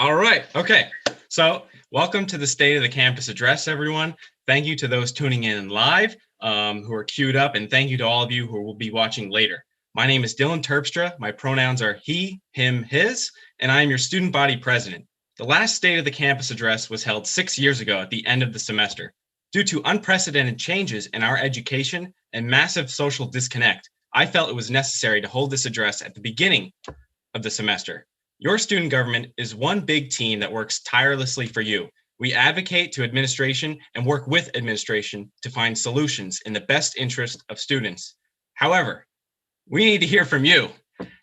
All right. Okay. So welcome to the State of the Campus Address, everyone. Thank you to those tuning in live who are queued up, and thank you to all of you who will be watching later. My name is Dylan Terpstra. My pronouns are he, him, his, and I am your student body president. The last State of the Campus Address was held 6 years ago at the end of the semester. Due to unprecedented changes in our education and massive social disconnect, I felt it was necessary to hold this address at the beginning of the semester. Your student government is one big team that works tirelessly for you. We advocate to administration and work with administration to find solutions in the best interest of students. However, we need to hear from you.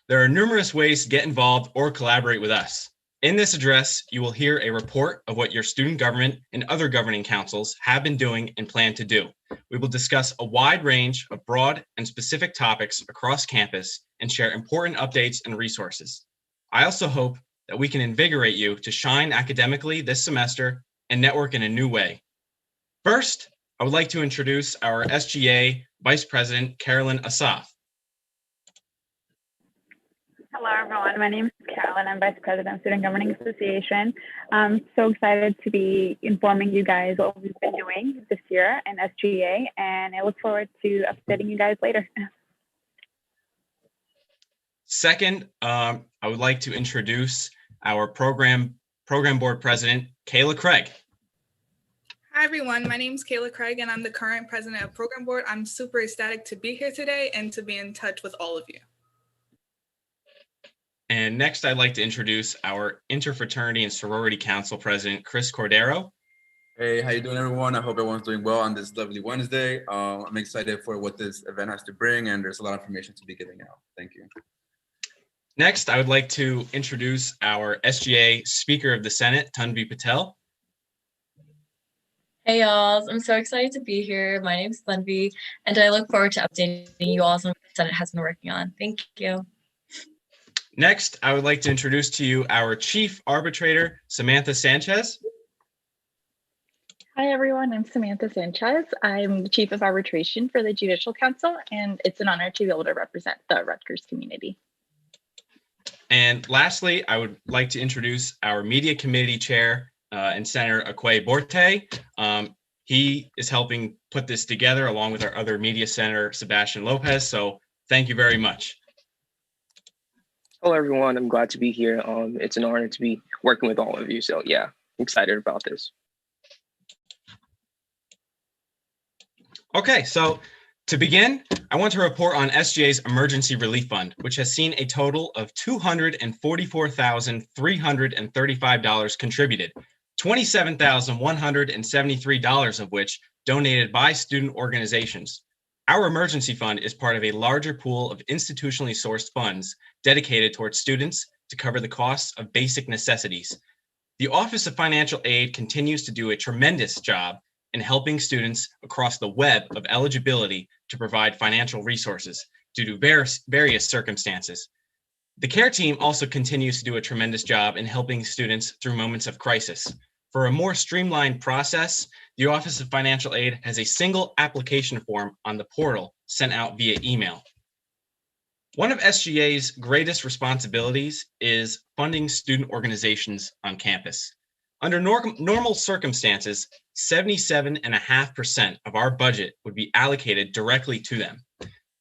There are numerous ways to get involved or collaborate with us. In this address, you will hear a report of what your student government and other governing councils have been doing and plan to do. We will discuss a wide range of broad and specific topics across campus and share important updates and resources. I also hope that we can invigorate you to shine academically this semester and network in a new way. First, I would like to introduce our SGA Vice President, Carolyn Asaf. Hello, everyone. My name is Carolyn. I'm Vice President of Student Governing Association. I'm so excited to be informing you guys what we've been doing this year in SGA, and I look forward to updating you guys later. Second, I would like to introduce our program board president, Kayla Craig. Hi, everyone. My name is Kayla Craig, and I'm the current president of Program Board. I'm super ecstatic to be here today and to be in touch with all of you. And next, I'd like to introduce our Interfraternity-Sorority Council president, Chris Cordero. Hey, how you doing, everyone? I hope everyone's doing well on this lovely Wednesday. I'm excited for what this event has to bring, and there's a lot of information to be giving out. Thank you. Next, I would like to introduce our SGA Speaker of the Senate, Tanvi Patel. Hey, y'all. I'm so excited to be here. My name is Tanvi, and I look forward to updating you all on what the Senate has been working on. Thank you. Next, I would like to introduce to you our Chief Arbitrator, Samantha Sanchez. Hi, everyone. I'm Samantha Sanchez. I'm the Chief of Arbitration for the Judicial Council, and it's an honor to be able to represent the Rutgers community. And lastly, I would like to introduce our Media Committee Chair and Senator Akwe Borte. He is helping put this together along with our other Media Senator, Sebastian Lopez. So thank you very much. Hello, everyone. I'm glad to be here. It's an honor to be working with all of you. So yeah, I'm excited about this. Okay, so to begin, I want to report on SGA's Emergency Relief Fund, which has seen a total of $244,335 contributed, $27,173 of which donated by student organizations. Our emergency fund is part of a larger pool of institutionally sourced funds dedicated towards students to cover the costs of basic necessities. The Office of Financial Aid continues to do a tremendous job in helping students across the web of eligibility to provide financial resources due to various circumstances. The CARE team also continues to do a tremendous job in helping students through moments of crisis. For a more streamlined process, the Office of Financial Aid has a single application form on the portal sent out via email. One of SGA's greatest responsibilities is funding student organizations on campus. Under normal circumstances, 77.5% of our budget would be allocated directly to them.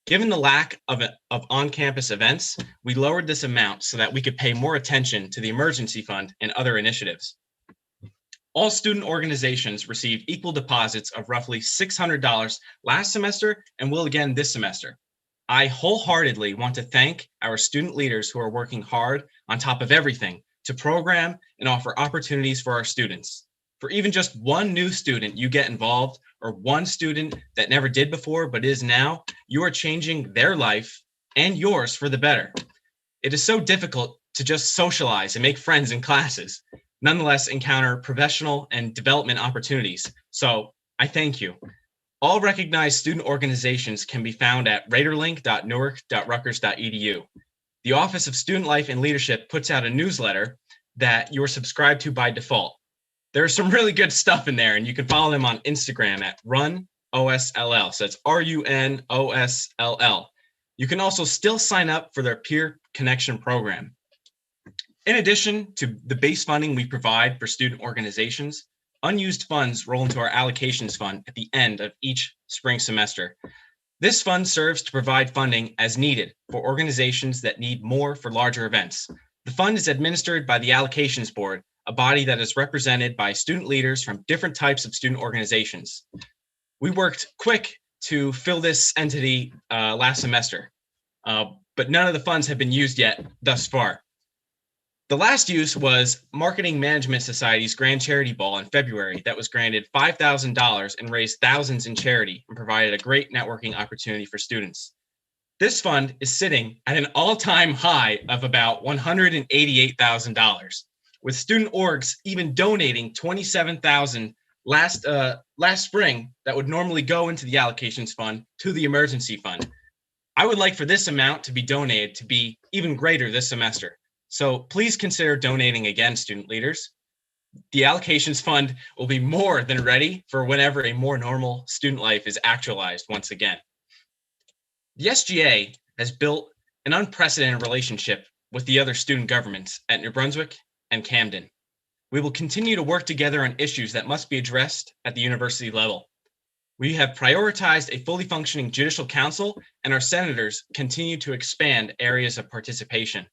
Given the lack of on-campus events, we lowered this amount so that we could pay more attention to the emergency fund and other initiatives. All student organizations received equal deposits of roughly $600 last semester and will again this semester. I wholeheartedly want to thank our student leaders who are working hard on top of everything to program and offer opportunities for our students. For even just one new student you get involved, or one student that never did before but is now, you are changing their life and yours for the better. It is so difficult to just socialize and make friends in classes, nonetheless encounter professional and development opportunities. So I thank you. All recognized student organizations can be found at raterlink.newark.rutgers.edu. The Office of Student Life and Leadership puts out a newsletter that you're subscribed to by default. There's some really good stuff in there, and you can follow them on Instagram at RunOSLL. So it's RUNOSLL. You can also still sign up for their peer connection program. In addition to the base funding we provide for student organizations, unused funds roll into our Allocations Fund at the end of each spring semester. This fund serves to provide funding as needed for organizations that need more for larger events. The fund is administered by the Allocations Board, a body that is represented by student leaders from different types of student organizations. We worked quick to fill this entity last semester, but none of the funds have been used yet thus far. The last use was Marketing Management Society's Grand Charity Ball in February that was granted $5,000 and raised thousands in charity and provided a great networking opportunity for students. This fund is sitting at an all-time high of about $188,000, with student orgs even donating $27,000 last spring that would normally go into the Allocations Fund to the Emergency Fund. I would like for this amount to be donated to be even greater this semester. So please consider donating again, student leaders. The Allocations Fund will be more than ready for whenever a more normal student life is actualized once again. The SGA has built an unprecedented relationship with the other student governments at New Brunswick and Camden. We will continue to work together on issues that must be addressed at the university level. We have prioritized a fully functioning judicial council, and our senators continue to expand areas of participation.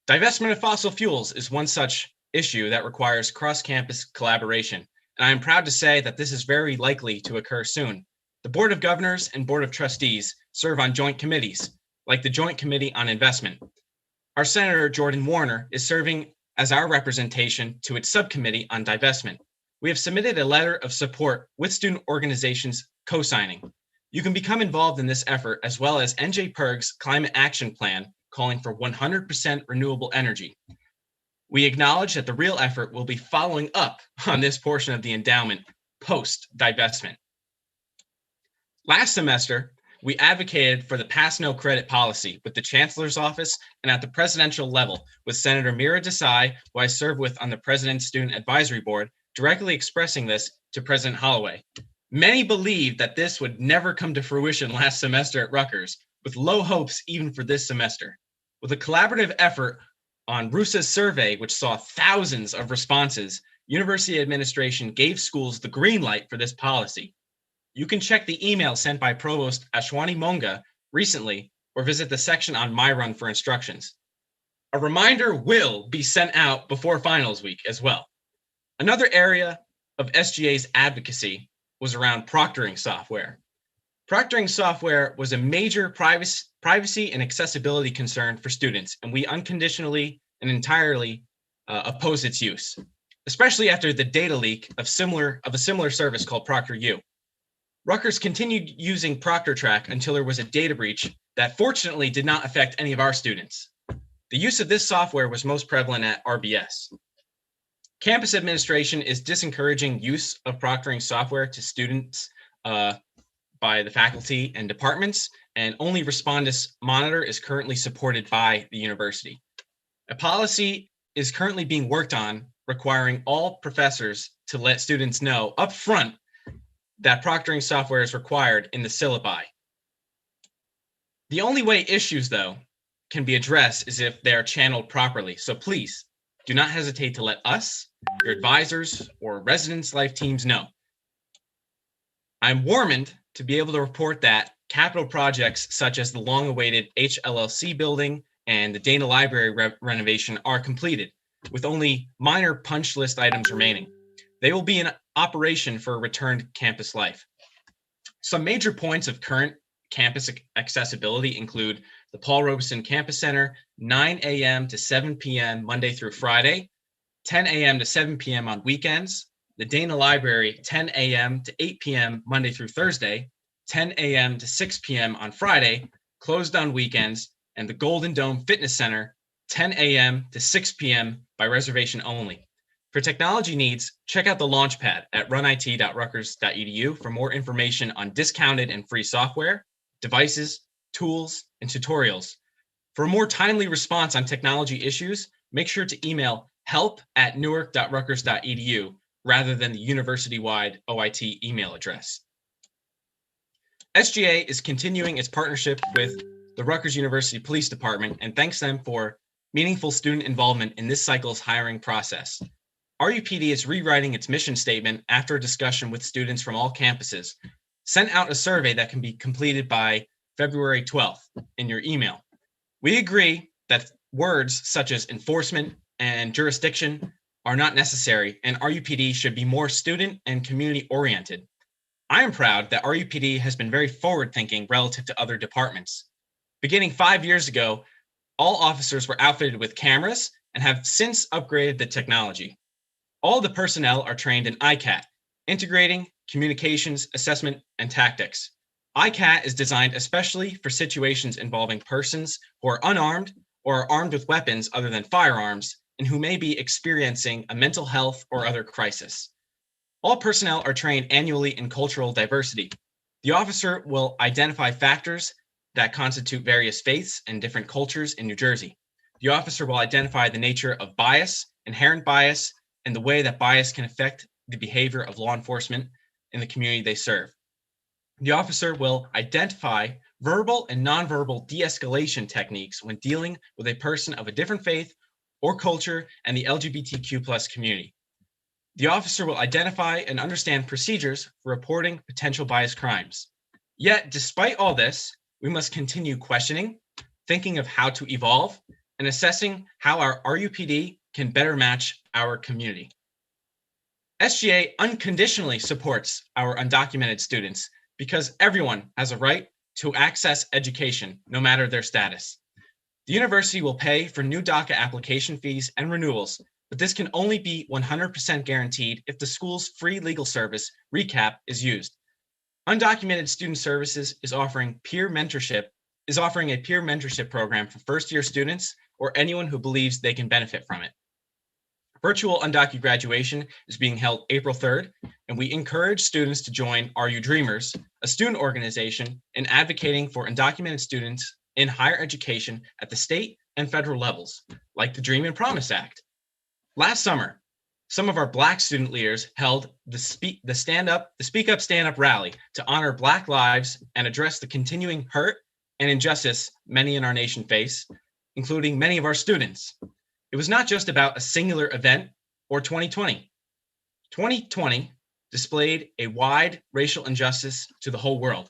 Divestment of fossil fuels is one such issue that requires cross-campus collaboration, and I am proud to say that this is very likely to occur soon. The Board of Governors and Board of Trustees serve on joint committees, like the Joint Committee on Investment. Our Senator Jordan Warner is serving as our representation to its subcommittee on divestment. We have submitted a letter of support with student organizations co-signing. You can become involved in this effort, as well as NJPIRG's Climate Action Plan calling for 100% renewable energy. We acknowledge that the real effort will be following up on this portion of the endowment post-divestment. Last semester, we advocated for the pass no credit policy with the Chancellor's Office and at the presidential level with Senator Mira Desai, who I serve with on the President's Student Advisory Board, directly expressing this to President Holloway. Many believed that this would never come to fruition last semester at Rutgers, with low hopes even for this semester. With a collaborative effort on RUSA's survey, which saw thousands of responses, university administration gave schools the green light for this policy. You can check the email sent by Provost Ashwani Monga recently, or visit the section on My Run for instructions. A reminder will be sent out before finals week as well. Another area of SGA's advocacy was around proctoring software. Proctoring software was a major privacy and accessibility concern for students, and we unconditionally and entirely oppose its use, especially after the data leak of a similar service called ProctorU. Rutgers continued using ProctorTrack until there was a data breach that fortunately did not affect any of our students. The use of this software was most prevalent at RBS. Campus administration is disencouraging use of proctoring software to students by the faculty and departments, and only Respondus Monitor is currently supported by the university. A policy is currently being worked on requiring all professors to let students know upfront that proctoring software is required in the syllabi. The only way issues, though, can be addressed is if they are channeled properly. So please do not hesitate to let us, your advisors, or residence life teams know. I'm warmened to be able to report that capital projects such as the long-awaited HLLC building and the Dana Library renovation are completed, with only minor punch list items remaining. They will be in operation for a returned campus life. Some major points of current campus accessibility include the Paul Robeson Campus Center, 9 a.m. to 7 p.m. Monday through Friday, 10 a.m. to 7 p.m. on weekends, the Dana Library, 10 a.m. to 8 p.m. Monday through Thursday, 10 a.m. to 6 p.m. on Friday, closed on weekends, and the Golden Dome Fitness Center, 10 a.m. to 6 p.m. by reservation only. For technology needs, check out the Launchpad at runit.rutgers.edu for more information on discounted and free software, devices, tools, and tutorials. For a more timely response on technology issues, make sure to email help@newark.rutgers.edu rather than the university-wide OIT email address. SGA is continuing its partnership with the Rutgers University Police Department and thanks them for meaningful student involvement in this cycle's hiring process. RUPD is rewriting its mission statement after a discussion with students from all campuses. Sent out a survey that can be completed by February 12th in your email. We agree that words such as enforcement and jurisdiction are not necessary, and RUPD should be more student and community oriented. I am proud that RUPD has been very forward-thinking relative to other departments. Beginning 5 years ago, all officers were outfitted with cameras and have since upgraded the technology. All the personnel are trained in ICAT, Integrating Communications, Assessment, and Tactics. ICAT is designed especially for situations involving persons who are unarmed or are armed with weapons other than firearms and who may be experiencing a mental health or other crisis. All personnel are trained annually in cultural diversity. The officer will identify factors that constitute various faiths and different cultures in New Jersey. The officer will identify the nature of bias, inherent bias, and the way that bias can affect the behavior of law enforcement in the community they serve. The officer will identify verbal and nonverbal de-escalation techniques when dealing with a person of a different faith or culture and the LGBTQ+ community. The officer will identify and understand procedures for reporting potential bias crimes. Yet, despite all this, we must continue questioning, thinking of how to evolve, and assessing how our RUPD can better match our community. SGA unconditionally supports our undocumented students because everyone has a right to access education, no matter their status. The university will pay for new DACA application fees and renewals, but this can only be 100% guaranteed if the school's free legal service, RECAP, is used. Undocumented Student Services is offering a peer mentorship program for first-year students or anyone who believes they can benefit from it. Virtual undocu graduation is being held April 3rd, and we encourage students to join RU Dreamers, a student organization in advocating for undocumented students in higher education at the state and federal levels, like the Dream and Promise Act. Last summer, some of our Black student leaders held the Speak Up, Stand Up rally to honor Black lives and address the continuing hurt and injustice many in our nation face, including many of our students. It was not just about a singular event or 2020. 2020 displayed a wide racial injustice to the whole world.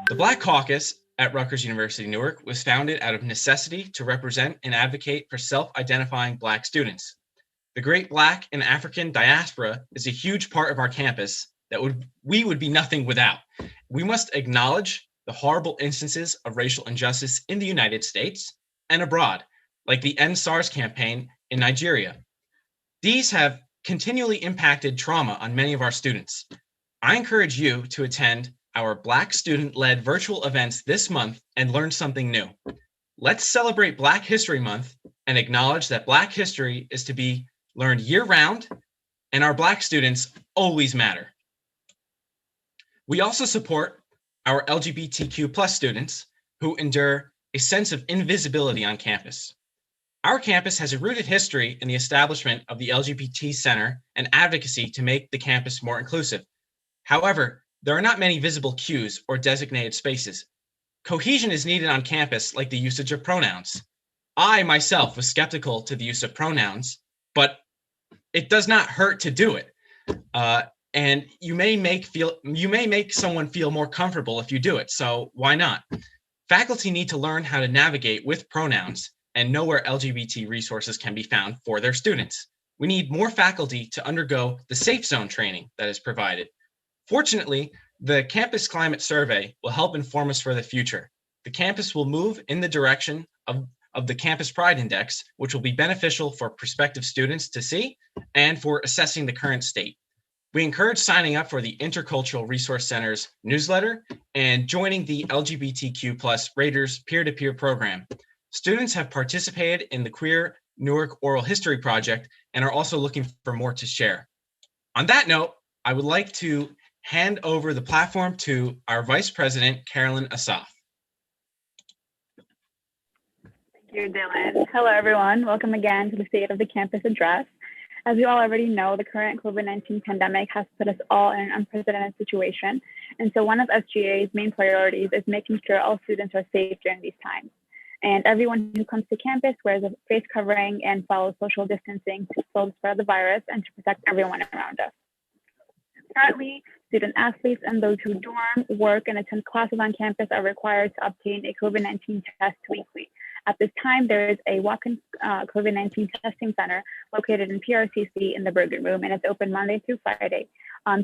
The Black Caucus at Rutgers University Newark was founded out of necessity to represent and advocate for self-identifying Black students. The great Black and African diaspora is a huge part of our campus that we would be nothing without. We must acknowledge the horrible instances of racial injustice in the United States and abroad, like the End SARS campaign in Nigeria. These have continually impacted trauma on many of our students. I encourage you to attend our Black student-led virtual events this month and learn something new. Let's celebrate Black History Month and acknowledge that Black history is to be learned year-round, and our Black students always matter. We also support our LGBTQ+ students who endure a sense of invisibility on campus. Our campus has a rooted history in the establishment of the LGBT Center and advocacy to make the campus more inclusive. However, there are not many visible cues or designated spaces. Cohesion is needed on campus, like the usage of pronouns. I myself was skeptical to the use of pronouns, but it does not hurt to do it. And you may make someone feel more comfortable if you do it, so why not? Faculty need to learn how to navigate with pronouns and know where LGBT resources can be found for their students. We need more faculty to undergo the safe zone training that is provided. Fortunately, the Campus Climate Survey will help inform us for the future. The campus will move in the direction of the Campus Pride Index, which will be beneficial for prospective students to see and for assessing the current state. We encourage signing up for the Intercultural Resource Center's newsletter and joining the LGBTQ+ Raiders peer-to-peer program. Students have participated in the Queer Newark Oral History Project and are also looking for more to share. On that note, I would like to hand over the platform to our Vice President, Carolyn Asaf. Thank you, Dylan. Hello, everyone. Welcome again to the State of the Campus Address. As you all already know, the current COVID-19 pandemic has put us all in an unprecedented situation. And so one of SGA's main priorities is making sure all students are safe during these times. And everyone who comes to campus wears a face covering and follows social distancing to slow the spread of the virus and to protect everyone around us. Currently, student athletes and those who dorm, work, and attend classes on campus are required to obtain a COVID-19 test weekly. At this time, there is a walk-in COVID-19 testing center located in PRCC in the Bergen Room, and it's open Monday through Friday.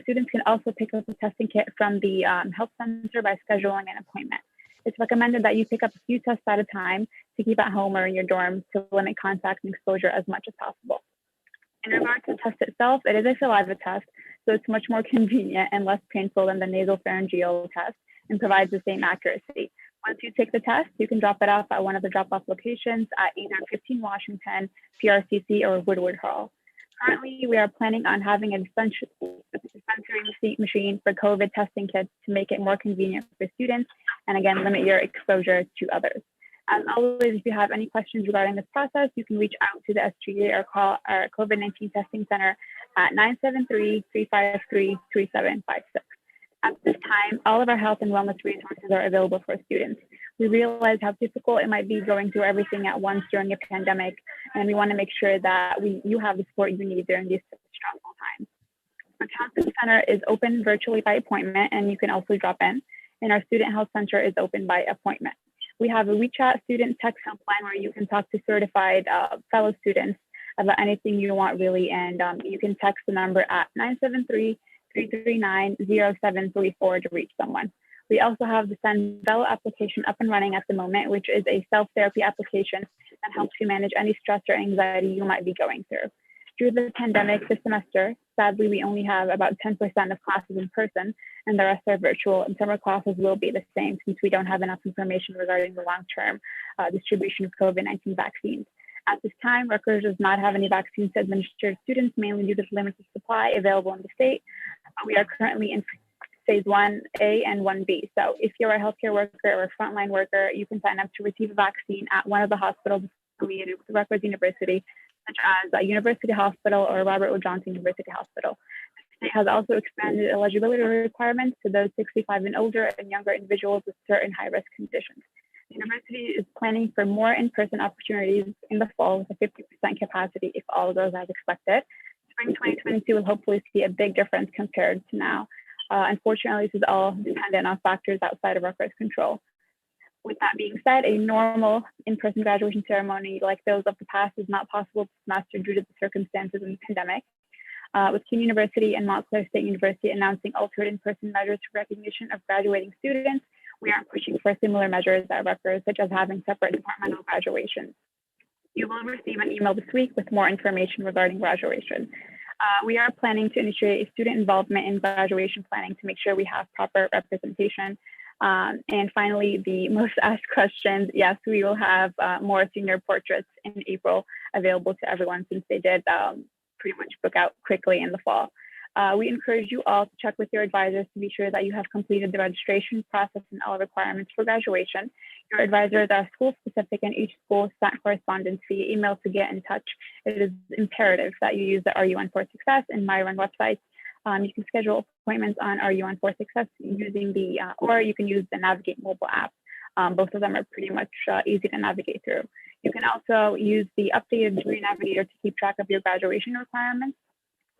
Students can also pick up a testing kit from the health center by scheduling an appointment. It's recommended that you pick up a few tests at a time to keep at home or in your dorm to limit contact and exposure as much as possible. In regards to the test itself, it is a saliva test, so it's much more convenient and less painful than the nasopharyngeal test and provides the same accuracy. Once you take the test, you can drop it off at one of the drop-off locations at either 15 Washington, PRCC, or Woodward Hall. Currently, we are planning on having a dispensary receipt machine for COVID testing kits to make it more convenient for students and again, limit your exposure to others. As always, if you have any questions regarding this process, you can reach out to the SGA or call our COVID-19 testing center at 973-353-3756. At this time, all of our health and wellness resources are available for students. We realize how difficult it might be going through everything at once during a pandemic, and we want to make sure that you have the support you need during these stressful times. Our counseling center is open virtually by appointment, and you can also drop in, and our student health center is open by appointment. We have a WeChat student text helpline where you can talk to certified fellow students about anything you want really, and you can text the number at 973-339-0734 to reach someone. We also have the Send Bello application up and running at the moment, which is a self-therapy application that helps you manage any stress or anxiety you might be going through. Due to the pandemic this semester, sadly, we only have about 10% of classes in person, and the rest are virtual, and summer classes will be the same since we don't have enough information regarding the long-term distribution of COVID-19 vaccines. At this time, Rutgers does not have any vaccines to administer to students, mainly due to the limited supply available in the state. We are currently in phase 1A and 1B. So if you're a healthcare worker or a frontline worker, you can sign up to receive a vaccine at one of the hospitals affiliated with Rutgers University, such as University Hospital or Robert Wood Johnson University Hospital. The state has also expanded eligibility requirements to those 65 and older and younger individuals with certain high-risk conditions. The university is planning for more in-person opportunities in the fall with a 50% capacity if all goes as expected. Spring 2022 will hopefully see a big difference compared to now. Unfortunately, this is all dependent on factors outside of Rutgers' control. With that being said, a normal in-person graduation ceremony like those of the past is not possible this semester due to the circumstances of the pandemic. With Keene University and Montclair State University announcing altered in-person measures for recognition of graduating students, we are pushing for similar measures at Rutgers, such as having separate departmental graduations. You will receive an email this week with more information regarding graduation. We are planning to initiate a student involvement in graduation planning to make sure we have proper representation. And finally, the most asked questions, yes, we will have more senior portraits in April available to everyone since they did pretty much book out quickly in the fall. We encourage you all to check with your advisors to be sure that you have completed the registration process and all requirements for graduation. Your advisors are school specific and each school sent correspondence via email to get in touch. It is imperative that you use the RUN for Success and MyRun websites. You can schedule appointments on RUN for Success using the, or you can use the Navigate mobile app. Both of them are pretty much easy to navigate through. You can also use the updated Degree Navigator to keep track of your graduation requirements.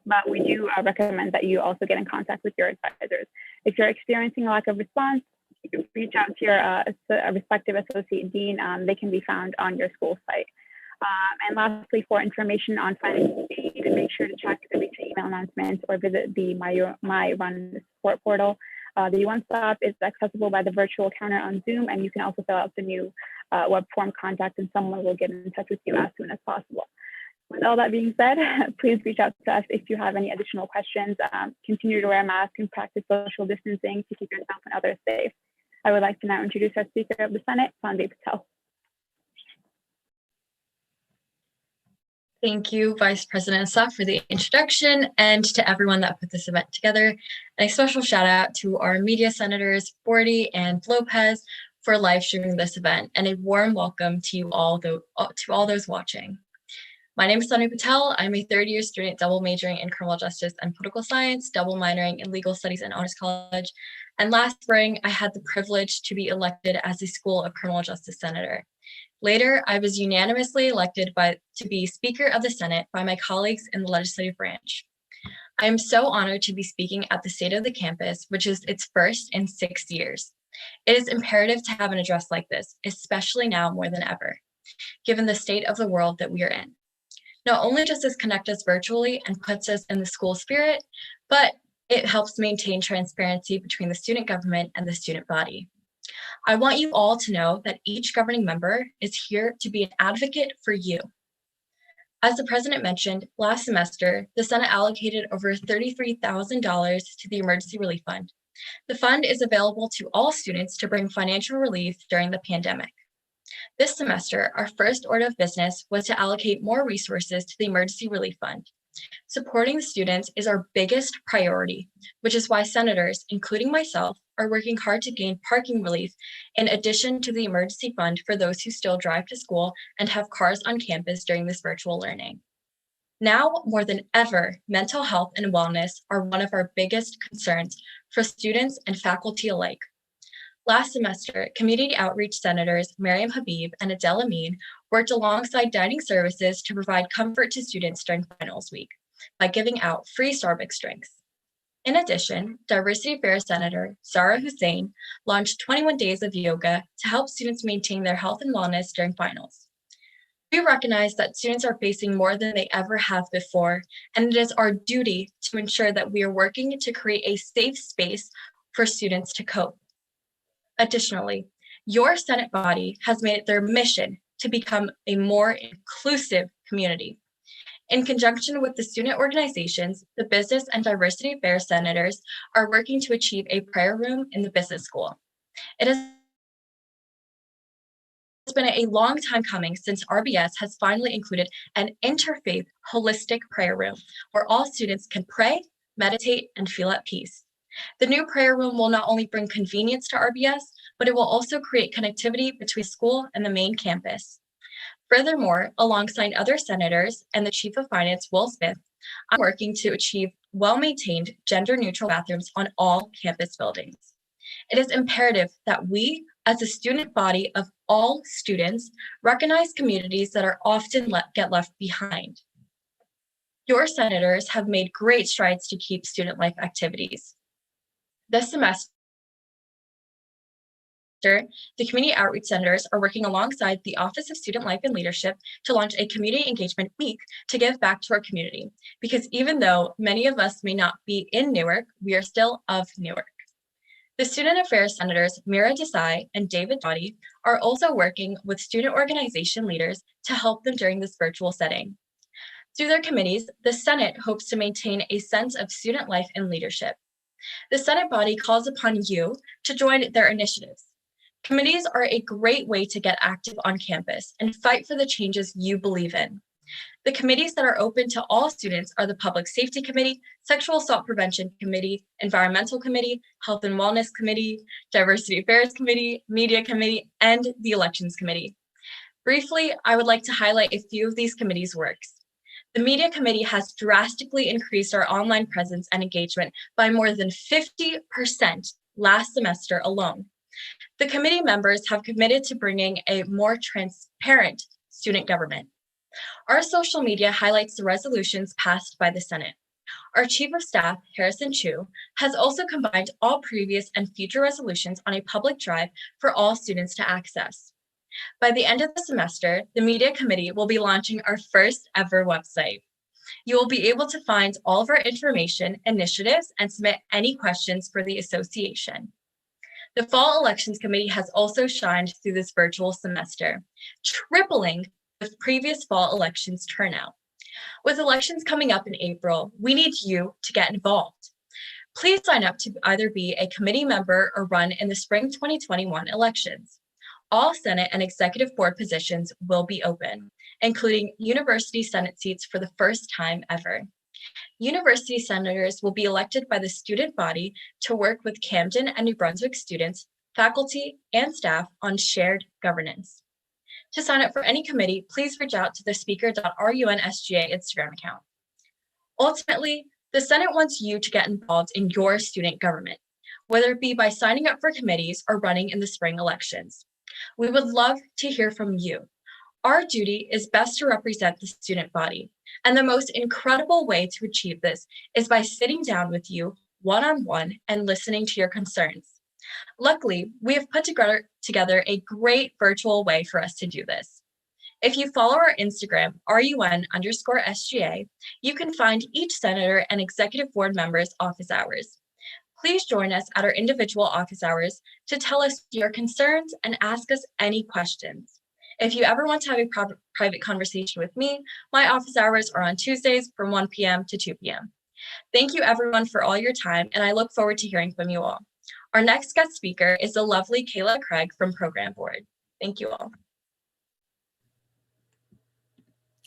But we do recommend that you also get in contact with your advisors. If you're experiencing a lack of response, you can reach out to your respective associate dean. They can be found on your school site. And lastly, for information on finding aid, make sure to check the recent email announcements or visit the MyRun support portal. The one-stop is accessible by the virtual counter on Zoom, and you can also fill out the new web form contact, and someone will get in touch with you as soon as possible. With all that being said, please reach out to us if you have any additional questions. Continue to wear a mask and practice social distancing to keep yourself and others safe. I would like to now introduce our Speaker of the Senate, Sandeep Patel. Thank you, Vice President Assaf, for the introduction, and to everyone that put this event together. And a special shout out to our media senators, Bordy and Lopez, for live streaming this event, and a warm welcome to you all, to all those watching. My name is Sunny Patel. I'm a third-year student double majoring in criminal justice and political science, double minoring in legal studies and honors college. And last spring, I had the privilege to be elected as a School of Criminal Justice Senator. Later, I was unanimously elected to be Speaker of the Senate by my colleagues in the legislative branch. I am so honored to be speaking at the State of the Campus, which is its first in 6 years. It is imperative to have an address like this, especially now more than ever, given the state of the world that we are in. Not only does this connect us virtually and puts us in the school spirit, but it helps maintain transparency between the student government and the student body. I want you all to know that each governing member is here to be an advocate for you. As the president mentioned, last semester, the Senate allocated over $33,000 to the Emergency Relief Fund. The fund is available to all students to bring financial relief during the pandemic. This semester, our first order of business was to allocate more resources to the Emergency Relief Fund. Supporting the students is our biggest priority, which is why senators, including myself, are working hard to gain parking relief in addition to the emergency fund for those who still drive to school and have cars on campus during this virtual learning. Now, more than ever, mental health and wellness are one of our biggest concerns for students and faculty alike. Last semester, community outreach senators Miriam Habib and Adele Amin worked alongside dining services to provide comfort to students during finals week by giving out free Starbucks drinks. In addition, Diversity Affairs Senator Zahra Hussain launched 21 days of yoga to help students maintain their health and wellness during finals. We recognize that students are facing more than they ever have before, and it is our duty to ensure that we are working to create a safe space for students to cope. Additionally, your Senate body has made it their mission to become a more inclusive community. In conjunction with the student organizations, the business and diversity affairs senators are working to achieve a prayer room in the business school. It has been a long time coming since RBS has finally included an interfaith holistic prayer room where all students can pray, meditate, and feel at peace. The new prayer room will not only bring convenience to RBS, but it will also create connectivity between school and the main campus. Furthermore, alongside other senators and the Chief of Finance, Will Smith, I'm working to achieve well-maintained gender-neutral bathrooms on all campus buildings. It is imperative that we, as a student body of all students, recognize communities that are often get left behind. Your senators have made great strides to keep student life activities. This semester, the community outreach senators are working alongside the Office of Student Life and Leadership to launch a community engagement week to give back to our community. Because even though many of us may not be in Newark, we are still of Newark. The student affairs senators Mira Desai and David Doughty are also working with student organization leaders to help them during this virtual setting. Through their committees, the Senate hopes to maintain a sense of student life and leadership. The Senate body calls upon you to join their initiatives. Committees are a great way to get active on campus and fight for the changes you believe in. The committees that are open to all students are the Public Safety Committee, Sexual Assault Prevention Committee, Environmental Committee, Health and Wellness Committee, Diversity Affairs Committee, Media Committee, and the Elections Committee. Briefly, I would like to highlight a few of these committees' works. The Media Committee has drastically increased our online presence and engagement by more than 50% last semester alone. The committee members have committed to bringing a more transparent student government. Our social media highlights the resolutions passed by the Senate. Our Chief of Staff, Harrison Chu, has also combined all previous and future resolutions on a public drive for all students to access. By the end of the semester, the Media Committee will be launching our first ever website. You will be able to find all of our information, initiatives, and submit any questions for the association. The Fall Elections Committee has also shined through this virtual semester, tripling the previous fall elections turnout. With elections coming up in April, we need you to get involved. Please sign up to either be a committee member or run in the spring 2021 elections. All Senate and Executive Board positions will be open, including University Senate seats for the first time ever. University senators will be elected by the student body to work with Camden and New Brunswick students, faculty, and staff on shared governance. To sign up for any committee, please reach out to the speaker.runsga Instagram account. Ultimately, the Senate wants you to get involved in your student government, whether it be by signing up for committees or running in the spring elections. We would love to hear from you. Our duty is best to represent the student body, and the most incredible way to achieve this is by sitting down with you one-on-one and listening to your concerns. Luckily, we have put together a great virtual way for us to do this. If you follow our Instagram, RUN_SGA, you can find each senator and executive board member's office hours. Please join us at our individual office hours to tell us your concerns and ask us any questions. If you ever want to have a private conversation with me, my office hours are on Tuesdays from 1 p.m. to 2 p.m. Thank you everyone for all your time, and I look forward to hearing from you all. Our next guest speaker is the lovely Kayla Craig from Program Board. Thank you all.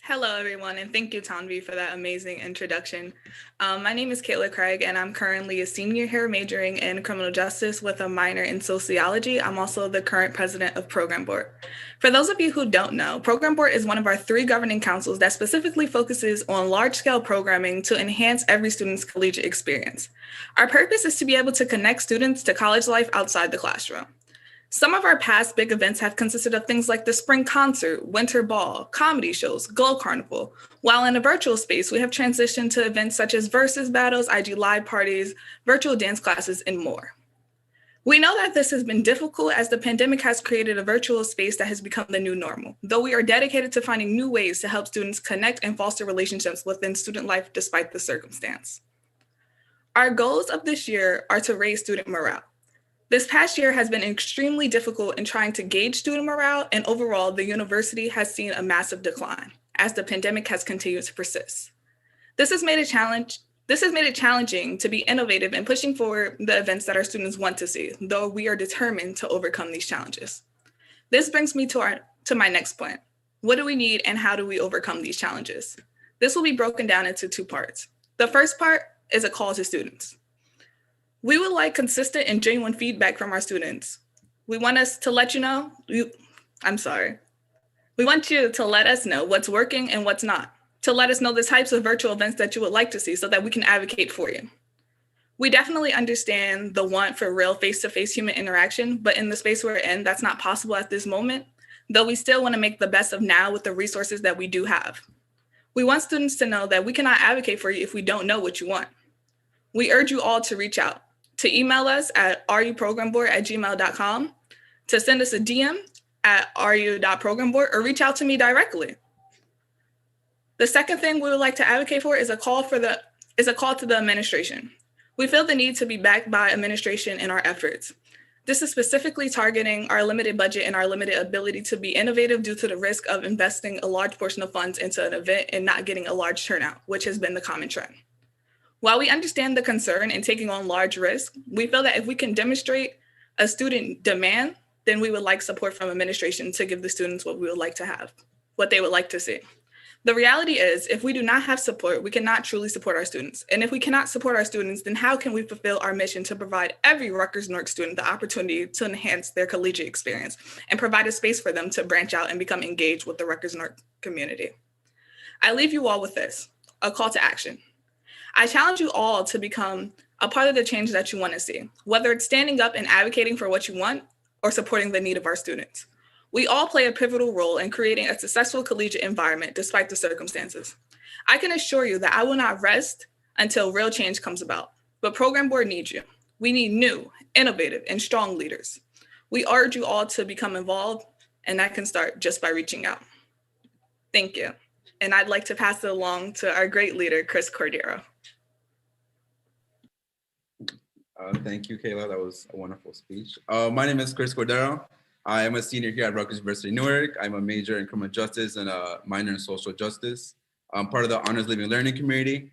Hello, everyone, and thank you, Tanvi, for that amazing introduction. My name is Kayla Craig, and I'm currently a senior here majoring in criminal justice with a minor in sociology. I'm also the current president of Program Board. For those of you who don't know, Program Board is one of our 3 governing councils that specifically focuses on large-scale programming to enhance every student's collegiate experience. Our purpose is to be able to connect students to college life outside the classroom. Some of our past big events have consisted of things like the spring concert, winter ball, comedy shows, Glow Carnival, while in a virtual space, we have transitioned to events such as Versus battles, IG live parties, virtual dance classes, and more. We know that this has been difficult as the pandemic has created a virtual space that has become the new normal, though we are dedicated to finding new ways to help students connect and foster relationships within student life despite the circumstance. Our goals of this year are to raise student morale. This past year has been extremely difficult in trying to gauge student morale, and overall, the university has seen a massive decline as the pandemic has continued to persist. This has made it challenging to be innovative and pushing forward the events that our students want to see, though we are determined to overcome these challenges. This brings me to my next point. What do we need and how do we overcome these challenges? This will be broken down into 2 parts. The first part is a call to students. We would like consistent and genuine feedback from our students. We want us to let you know, we want you to let us know what's working and what's not, to let us know the types of virtual events that you would like to see so that we can advocate for you. We definitely understand the want for real face-to-face human interaction, but in the space we're in, that's not possible at this moment, though we still want to make the best of now with the resources that we do have. We want students to know that we cannot advocate for you if we don't know what you want. We urge you all to reach out, to email us at ruprogramboard@gmail.com, to send us a DM at ru.programboard, or reach out to me directly. The second thing we would like to advocate for is a call to the administration. We feel the need to be backed by administration in our efforts. This is specifically targeting our limited budget and our limited ability to be innovative due to the risk of investing a large portion of funds into an event and not getting a large turnout, which has been the common trend. While we understand the concern in taking on large risks, we feel that if we can demonstrate a student demand, then we would like support from administration to give the students what we would like to have, what they would like to see. The reality is, if we do not have support, we cannot truly support our students. And if we cannot support our students, then how can we fulfill our mission to provide every Rutgers Newark student the opportunity to enhance their collegiate experience and provide a space for them to branch out and become engaged with the Rutgers Newark community? I leave you all with this, a call to action. I challenge you all to become a part of the change that you want to see, whether it's standing up and advocating for what you want or supporting the need of our students. We all play a pivotal role in creating a successful collegiate environment despite the circumstances. I can assure you that I will not rest until real change comes about, but Program Board needs you. We need new, innovative, and strong leaders. We urge you all to become involved, and that can start just by reaching out. Thank you. And I'd like to pass it along to our great leader, Chris Cordero. Thank you, Kayla. That was a wonderful speech. My name is Chris Cordero. I am a senior here at Rutgers University Newark. I'm a major in criminal justice and a minor in social justice. I'm part of the Honors Living Learning community,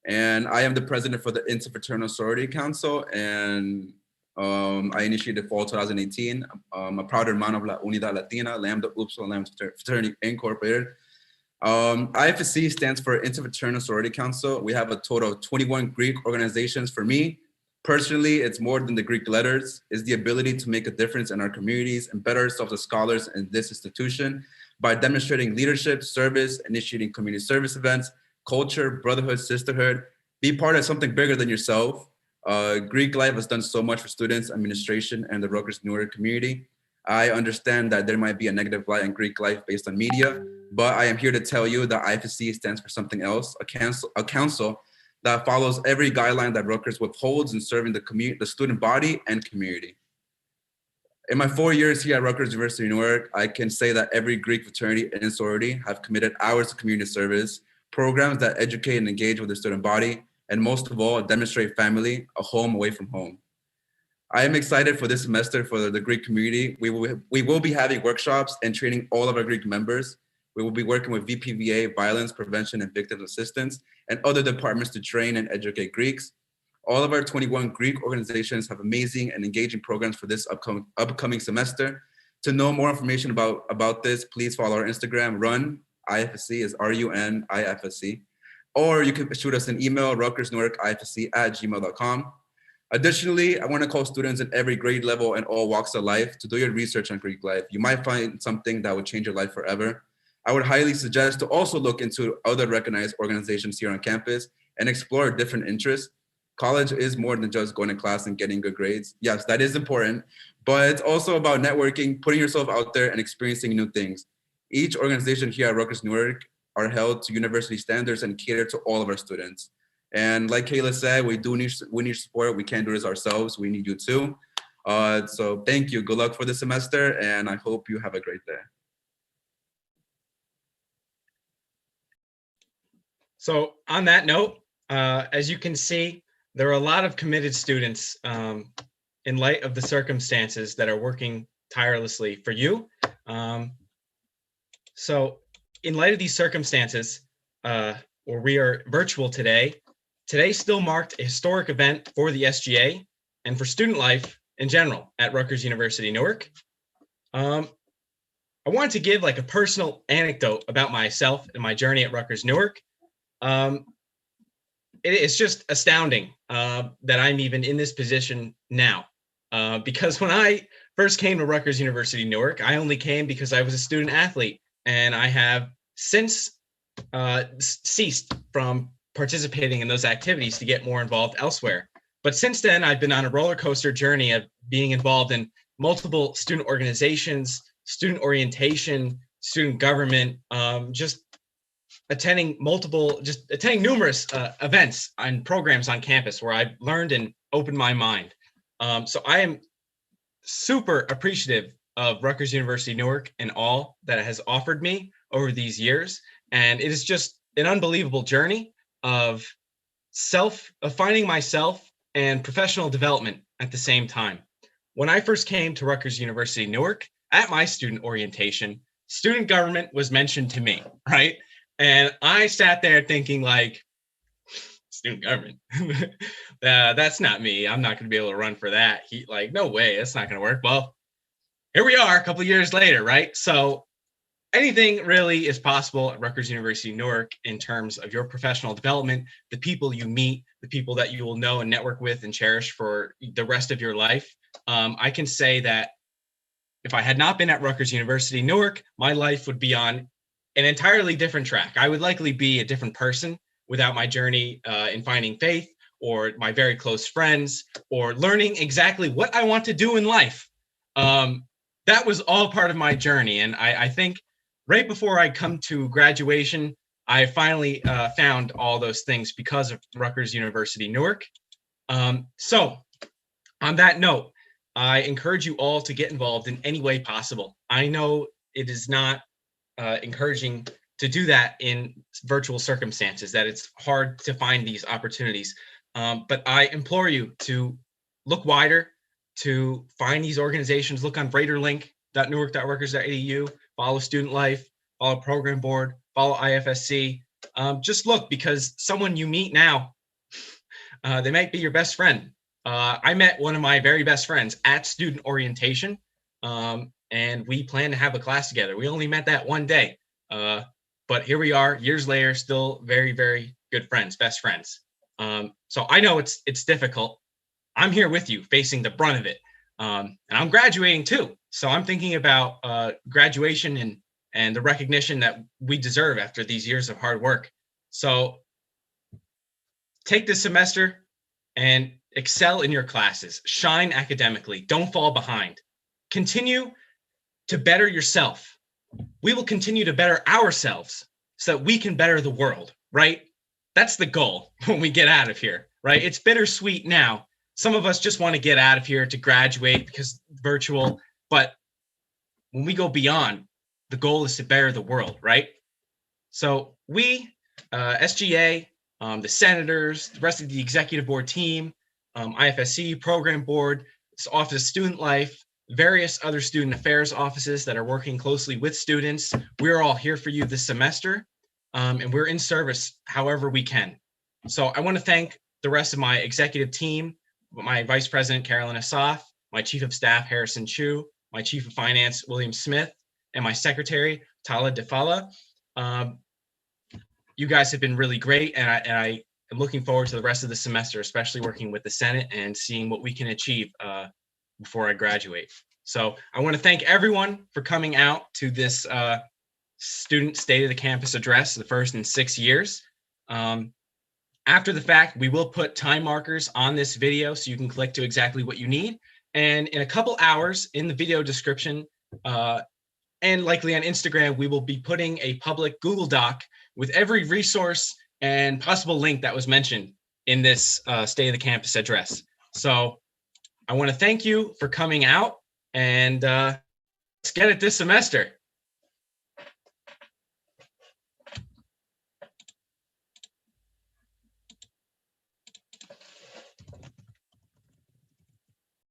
and I am the president for the Interfraternity-Sorority Council, and I initiated fall 2018. I'm a proud hermano of La Unidad Latina, Lambda Upsilon Lambda Fraternity Incorporated. IFSC stands for Interfraternity-Sorority Council. We have a total of 21 Greek organizations. For me, personally, it's more than the Greek letters. It's the ability to make a difference in our communities and better ourselves as scholars in this institution by demonstrating leadership, service, initiating community service events, culture, brotherhood, sisterhood. Be part of something bigger than yourself. Greek life has done so much for students, administration, and the Rutgers Newark community. I understand that there might be a negative light on Greek life based on media, but I am here to tell you that IFSC stands for something else, a council that follows every guideline that Rutgers withholds in serving the student body and community. In my 4 years here at Rutgers University Newark, I can say that every Greek fraternity and sorority have committed hours of community service, programs that educate and engage with the student body, and most of all, demonstrate family, a home away from home. I am excited for this semester for the Greek community. We will be having workshops and training all of our Greek members. We will be working with VPVA, Violence Prevention and Victim Assistance, and other departments to train and educate Greeks. All of our 21 Greek organizations have amazing and engaging programs for this upcoming semester. To know more information about this, please follow our Instagram, Run IFSC is RUNIFSC, or you can shoot us an email, rutgersnewarkifsc@gmail.com. Additionally, I want to call students in every grade level and all walks of life to do your research on Greek life. You might find something that would change your life forever. I would highly suggest to also look into other recognized organizations here on campus and explore different interests. College is more than just going to class and getting good grades. Yes, that is important, but it's also about networking, putting yourself out there and experiencing new things. Each organization here at Rutgers Newark are held to university standards and cater to all of our students. And like Kayla said, we need support. We can't do this ourselves. We need you too. So thank you. Good luck for the semester, and I hope you have a great day. So on that note, as you can see, there are a lot of committed students in light of the circumstances that are working tirelessly for you. So in light of these circumstances, where we are virtual today still marked a historic event for the SGA and for student life in general at Rutgers University Newark. I wanted to give like a personal anecdote about myself and my journey at Rutgers Newark. It's just astounding that I'm even in this position now. Because when I first came to Rutgers University Newark, I only came because I was a student athlete, and I have since ceased from participating in those activities to get more involved elsewhere. But since then, I've been on a roller coaster journey of being involved in multiple student organizations, student orientation, student government, just attending numerous events and programs on campus where I've learned and opened my mind. So I am super appreciative of Rutgers University Newark and all that it has offered me over these years. And it is just an unbelievable journey of finding myself and professional development at the same time. When I first came to Rutgers University Newark, at my student orientation, student government was mentioned to me, right? And I sat there thinking like, student government, that's not me. I'm not going to be able to run for that. No way, that's not going to work. Well, here we are a couple of years later, right? So anything really is possible at Rutgers University Newark in terms of your professional development, the people you meet, the people that you will know and network with and cherish for the rest of your life. I can say that if I had not been at Rutgers University Newark, my life would be on an entirely different track. I would likely be a different person without my journey in finding faith, or my very close friends, or learning exactly what I want to do in life. That was all part of my journey. And I think right before I come to graduation, I finally found all those things because of Rutgers University Newark. So on that note, I encourage you all to get involved in any way possible. I know it is not encouraging to do that in virtual circumstances, that it's hard to find these opportunities. But I implore you to look wider, to find these organizations. Look on raterlink.newark.rutgers.edu, follow Student Life, follow Program Board, follow IFSC. Just look, because someone you meet now, they might be your best friend. I met one of my very best friends at student orientation, and we plan to have a class together. We only met that one day, but here we are years later, still very, very good friends, best friends. So I know it's difficult. I'm here with you, facing the brunt of it, and I'm graduating too. So I'm thinking about graduation and the recognition that we deserve after these years of hard work. So take this semester and excel in your classes, shine academically, don't fall behind. Continue to better yourself. We will continue to better ourselves so that we can better the world, right? That's the goal when we get out of here, right? It's bittersweet now. Some of us just want to get out of here to graduate because virtual, but when we go beyond, the goal is to better the world, right? So we, SGA, the senators, the rest of the executive board team, IFSC, program board, Office of Student Life, various other student affairs offices that are working closely with students. We're all here for you this semester, and we're in service however we can. So I want to thank the rest of my executive team, my Vice President, Carolyn Asaf, my Chief of Staff, Harrison Chu, my Chief of Finance, William Smith, and my Secretary, Tala Defala. You guys have been really great, and I am looking forward to the rest of the semester, especially working with the Senate and seeing what we can achieve before I graduate. So I want to thank everyone for coming out to this student State of the Campus address, the first in 6 years. After the fact, we will put time markers on this video so you can click to exactly what you need. And in a couple hours in the video description, and likely on Instagram, we will be putting a public Google Doc with every resource and possible link that was mentioned in this State of the Campus address. So I want to thank you for coming out, and let's get it this semester.